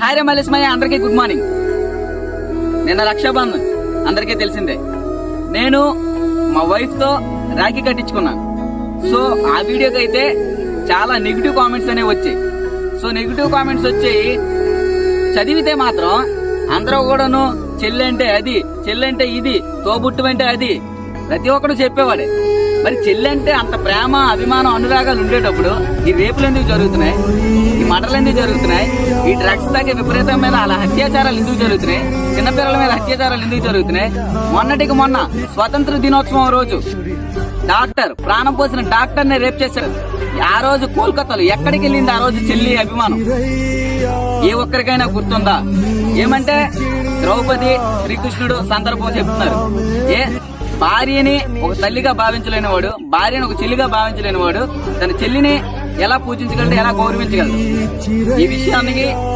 Hi రే మల్లేశ్మయ్య, అందరికీ good morning. నిన్న రక్షాబంధన్ అందరికీ తెలిసిందే. నేను మా వైఫ్ తో రాఖీ కట్టించుకున్నాను. సో ఆ వీడియోకి అయితే చాలా నెగిటివ్ కామెంట్స్ అనేవి వచ్చాయి. సో నెగిటివ్ కామెంట్స్ వచ్చాయి చదివితే మాత్రం అందరూ కూడాను చెల్లంటే అది, చెల్లంటే ఇది, తోబుట్టువంటే అది ప్రతి ఒక్కడు చెప్పేవాడే. మరి చెల్లంటే అంత ప్రేమ, అభిమానం, అనురాగాలు ఉండేటప్పుడు ఈ రేపులు ఎందుకు జరుగుతున్నాయి, ఈ మటర్లు ఎందుకు జరుగుతున్నాయి, ఈ డ్రగ్స్ తాగే విపరీతం మీద అలా అత్యాచారాలు ఎందుకు జరుగుతున్నాయి, చిన్నపిల్లల మీద అత్యాచారాలు ఎందుకు జరుగుతున్నాయి? మొన్నటికి మొన్న స్వతంత్ర దినోత్సవం రోజు డాక్టర్, ప్రాణం పోసిన డాక్టర్ ని రేప్ చేశారు. ఆ రోజు కోల్కతాలో ఎక్కడికి వెళ్ళింది ఆ రోజు చెల్లి అభిమానం? ఏ ఒక్కరికైనా గుర్తుందా? ఏమంటే ద్రౌపది, శ్రీకృష్ణుడు సందర్భం చెప్తున్నారు. భార్యని ఒక తల్లిగా భావించలేని వాడు, భార్యని ఒక చెల్లిగా భావించలేని వాడు తన చెల్లిని ఎలా పూజించగలడు, ఎలా గౌరవించగలడు? ఈ విషయానికి